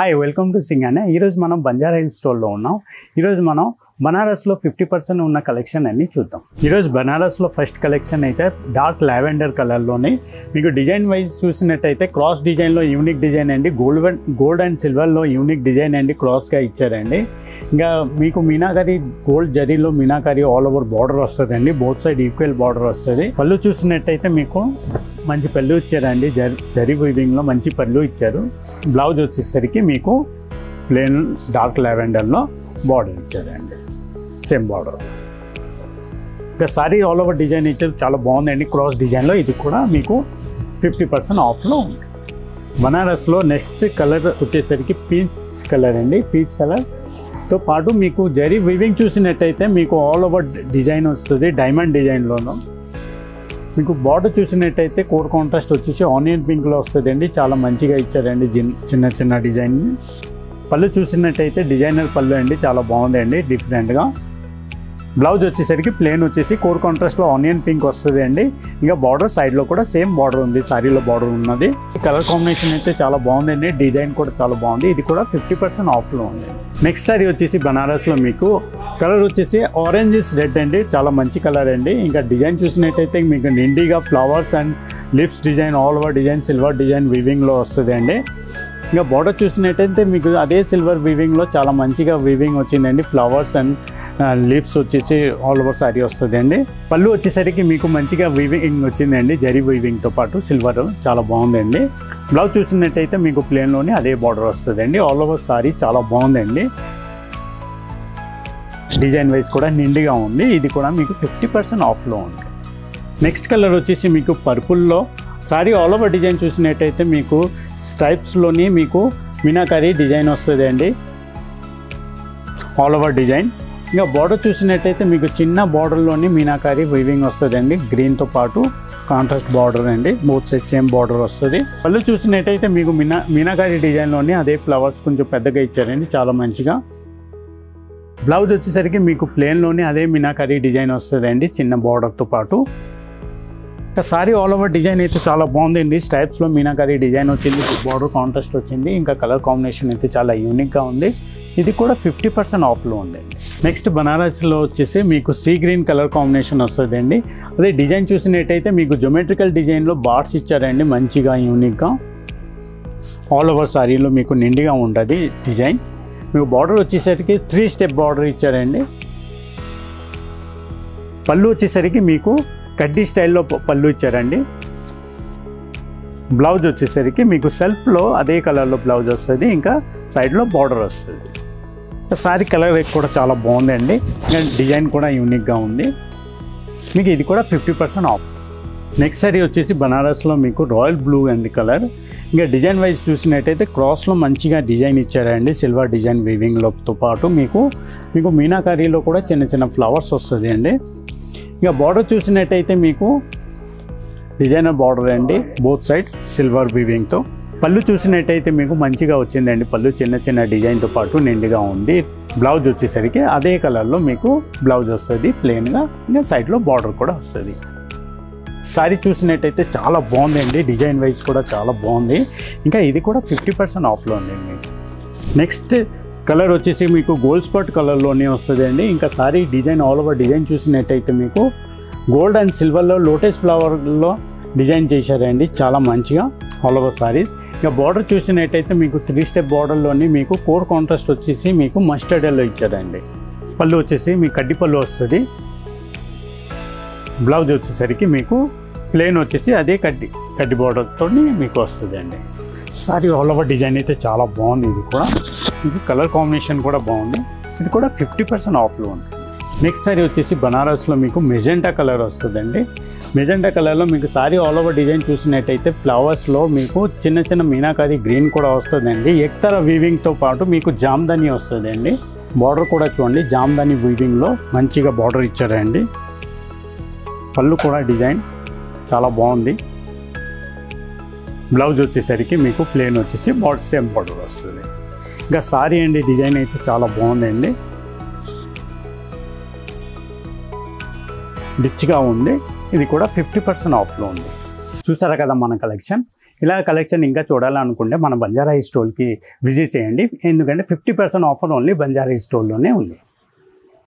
Hi welcome to సింగానే. ఈరోజు మనం Banjara hills స్టోర్లో ఉన్నాం. ఈరోజు మనం బనారస్లో 50% ఉన్న కలెక్షన్ అన్ని చూద్దాం. ఈరోజు బనారస్లో ఫస్ట్ కలెక్షన్ అయితే డార్క్ లావెండర్ కలర్లోనే మీకు డిజైన్ వైజ్ చూసినట్టయితే క్రాస్ డిజైన్లో యూనిక్ డిజైన్ అండి. గోల్డ్ అండ్ సిల్వర్లో యూనిక్ డిజైన్ అండి క్రాస్గా ఇచ్చారండి. ఇంకా మీకు మీనాకరీ గోల్డ్ జరీలో మీనాకరీ ఆల్ ఓవర్ బార్డర్ వస్తుందండి. బోత్ సైడ్ ఈక్వల్ బార్డర్ వస్తుంది. పళ్ళు చూసినట్టయితే మీకు మంచి పళ్ళు ఇచ్చారండి. జరీ వీవింగ్లో మంచి పళ్ళు ఇచ్చారు. బ్లౌజ్ వచ్చేసరికి మీకు ప్లెయిన్ డార్క్ లావెండర్లో బార్డర్ ఇచ్చారండి, సేమ్ బార్డర్. ఇంకా సారీ ఆల్ ఓవర్ డిజైన్ అయితే చాలా బాగుందండి క్రాస్ డిజైన్లో. ఇది కూడా మీకు 50% ఆఫ్లో ఉంది. బనారస్లో నెక్స్ట్ కలర్ వచ్చేసరికి పీచ్ కలర్ అండి. పీచ్ కలర్తో పాటు మీకు జరీ వీవింగ్ చూసినట్టయితే మీకు ఆల్ ఓవర్ డిజైన్ వస్తుంది డైమండ్ డిజైన్లోనూ. మీకు బార్డర్ చూసినట్టయితే కోర్ కాంట్రాస్ట్ వచ్చేసి ఆనియన్ పింక్లో వస్తుంది అండి. చాలా మంచిగా ఇచ్చారండి చిన్న చిన్న డిజైన్. పళ్ళు చూసినట్టయితే డిజైనర్ పళ్ళు అండి, చాలా బాగుందండి డిఫరెంట్గా. బ్లౌజ్ వచ్చేసరికి ప్లెయిన్ వచ్చేసి కోర్ కాంట్రాస్ట్లో ఆనియన్ పింక్ వస్తుంది అండి. ఇంకా బార్డర్ సైడ్లో కూడా సేమ్ బార్డర్ ఉంది, సారీలో బార్డర్ ఉన్నది. కలర్ కాంబినేషన్ అయితే చాలా బాగుందండి. డిజైన్ కూడా చాలా బాగుంది. ఇది కూడా 50% ఆఫ్లో ఉంది. నెక్స్ట్ సారీ వచ్చేసి బనారస్లో మీకు కలర్ వచ్చేసి ఆరెంజ్ రెడ్ అండి. చాలా మంచి కలర్ అండి. ఇంకా డిజైన్ చూసినట్టయితే మీకు నిండిగా flowers and leaves design all over design silver design వీవింగ్లో వస్తుంది అండి. ఇంకా బార్డర్ చూసినట్టయితే మీకు అదే సిల్వర్ వీవింగ్లో చాలా మంచిగా వీవింగ్ వచ్చిందండి. ఫ్లవర్స్ అండ్ లీవ్స్ వచ్చేసి ఆల్ ఓవర్ సారీ వస్తుంది అండి. పళ్ళు వచ్చేసరికి మీకు మంచిగా వీవింగ్ వచ్చిందండి, జరీ వీవింగ్తో పాటు సిల్వర్ చాలా బాగుందండి. బ్లౌజ్ చూసినట్టయితే మీకు ప్లెయిన్లోనే అదే బార్డర్ వస్తుంది అండి. ఆల్ ఓవర్ సారీ చాలా బాగుందండి. డిజైన్ వైజ్ కూడా నిండుగా ఉంది. ఇది కూడా మీకు 50% ఆఫ్లో ఉంది. నెక్స్ట్ కలర్ వచ్చేసి మీకు పర్పుల్లో సారీ ఆల్ ఓవర్ డిజైన్ చూసినట్టయితే మీకు స్ట్రైప్స్లోని మీకు మీనాకరీ డిజైన్ వస్తుంది అండి, ఆల్ ఓవర్ డిజైన్. ఇంకా బార్డర్ చూసినట్టయితే మీకు చిన్న బార్డర్లోని మీనాకరీ వీవింగ్ వస్తుంది అండి. గ్రీన్తో పాటు కాంట్రాస్ట్ బార్డర్ అండి. బోత్ సైడ్ సేమ్ బార్డర్ వస్తుంది. పళ్ళు చూసినట్టయితే మీకు మీనాకరీ డిజైన్లోని అదే ఫ్లవర్స్ కొంచెం పెద్దగా ఇచ్చారండి, చాలా మంచిగా. బ్లౌజ్ వచ్చేసరికి మీకు ప్లెయిన్లోనే అదే మీనాకరీ డిజైన్ వస్తుంది అండి, చిన్న బార్డర్తో పాటు. సారీ ఆల్ ఓవర్ డిజైన్ అయితే చాలా బాగుందండి. స్ట్రైప్స్లో మీనాకరీ డిజైన్ వచ్చింది, బార్డర్ కాంట్రాస్ట్ వచ్చింది. ఇంకా కలర్ కాంబినేషన్ అయితే చాలా యూనిక్గా ఉంది. ఇది కూడా 50% ఆఫ్లో ఉందండి. నెక్స్ట్ బనారస్లో వచ్చేసి మీకు సీ గ్రీన్ కలర్ కాంబినేషన్ వస్తుంది అండి. అదే డిజైన్ చూసినట్టయితే మీకు జోమెట్రికల్ డిజైన్లో బార్డ్స్ ఇచ్చారండి, మంచిగా యూనిక్గా. ఆల్ ఓవర్ సారీలో మీకు నిండుగా ఉంటుంది డిజైన్. మీకు బార్డర్ వచ్చేసరికి 3 స్టెప్ బార్డర్ ఇచ్చారండి. పళ్ళు వచ్చేసరికి మీకు కడ్డీ స్టైల్లో పళ్ళు ఇచ్చారండి. బ్లౌజ్ వచ్చేసరికి మీకు సెల్ఫ్లో అదే కలర్లో బ్లౌజ్ వస్తుంది. ఇంకా సైడ్లో బార్డర్ వస్తుంది. సారీ కలర్ కూడా చాలా బాగుందండి. ఇంకా డిజైన్ కూడా యూనిక్గా ఉంది. మీకు ఇది కూడా 50% ఆఫ్. నెక్స్ట్ సారీ వచ్చేసి బనారస్లో మీకు రాయల్ బ్లూ అండి కలర్. ఇంకా డిజైన్ వైజ్ చూసినట్టయితే క్రాస్లో మంచిగా డిజైన్ ఇచ్చారండి, సిల్వర్ డిజైన్ వీవింగ్లోతో పాటు మీకు మీనాకరీలో కూడా చిన్న చిన్న ఫ్లవర్స్ వస్తుంది అండి. ఇంకా బార్డర్ చూసినట్టయితే మీకు డిజైనర్ బార్డర్ అండి, బోత్ సైడ్ సిల్వర్ వీవింగ్తో. పళ్ళు చూసినట్టయితే మీకు మంచిగా వచ్చిందండి. పళ్ళు చిన్న చిన్న డిజైన్తో పాటు నిండుగా ఉంది. బ్లౌజ్ వచ్చేసరికి అదే కలర్లో మీకు బ్లౌజ్ వస్తుంది ప్లెయిన్గా. ఇంకా సైడ్లో బార్డర్ కూడా వస్తుంది. సారీ చూసినట్టయితే చాలా బాగుందండి. డిజైన్ వైజ్ కూడా చాలా బాగుంది. ఇంకా ఇది కూడా 50% ఆఫ్లో ఉందండి మీకు. నెక్స్ట్ కలర్ వచ్చేసి మీకు గోల్డ్ స్పాట్ కలర్లోనే వస్తుంది అండి. ఇంకా sorry design all over design చూసినట్టయితే మీకు గోల్డ్ అండ్ సిల్వర్లో లోటస్ ఫ్లవర్లో డిజైన్ చేశారండి, చాలా మంచిగా ఆల్ ఓవర్ సారీస్. ఇంకా బార్డర్ చూసినట్టయితే మీకు 3 స్టెప్ బార్డర్లోని మీకు కోర్ కాంట్రాస్ట్ వచ్చేసి మీకు మస్టర్డ్ ఎల్లో ఇచ్చారండి. పళ్ళు వచ్చేసి మీకు కడ్డీ పళ్ళు వస్తుంది. బ్లౌజ్ వచ్చేసరికి మీకు ప్లెయిన్ వచ్చేసి అదే కడ్డీ బార్డర్తో మీకు వస్తుంది అండి. సారీ ఆల్ ఓవర్ డిజైన్ అయితే చాలా బాగుంది. ఇది కలర్ కాంబినేషన్ కూడా బాగుంది. ఇది కూడా 50% ఆఫ్లో ఉంటుంది. నెక్స్ట్ సారీ వచ్చేసి బనారస్లో మీకు మెజెంటా కలర్ వస్తుందండి. మెజెంటా కలర్లో మీకు సారీ ఆల్ ఓవర్ డిజైన్ చూసినట్టయితే ఫ్లవర్స్లో మీకు చిన్న చిన్న మీనాకరీ గ్రీన్ కూడా వస్తుందండి. ఎక్తర వీవింగ్తో పాటు మీకు జామ్దాని వస్తుందండి. బార్డర్ కూడా చూడండి, జామ్దాని వీవింగ్లో మంచిగా బార్డర్ ఇచ్చారండి. పళ్ళు కూడా డిజైన్ చాలా బాగుంది. బ్లౌజ్ వచ్చేసరికి మీకు ప్లెయిన్ వచ్చేసి సేమ్ బార్డర్ వస్తుంది. ఇంకా సారీ అండి డిజైన్ అయితే చాలా బాగుందండి, రిచ్గా ఉంది. ఇది కూడా 50% ఆఫ్లో ఉంది. చూసారా కదా మన కలెక్షన్. ఇలా కలెక్షన్ ఇంకా చూడాలనుకుంటే మన బంజారా హిల్స్ స్టోర్కి విజిట్ చేయండి. ఎందుకంటే 50% ఆఫర్ ఓన్లీ బంజారా హిల్స్ స్టోర్లోనే ఉంది.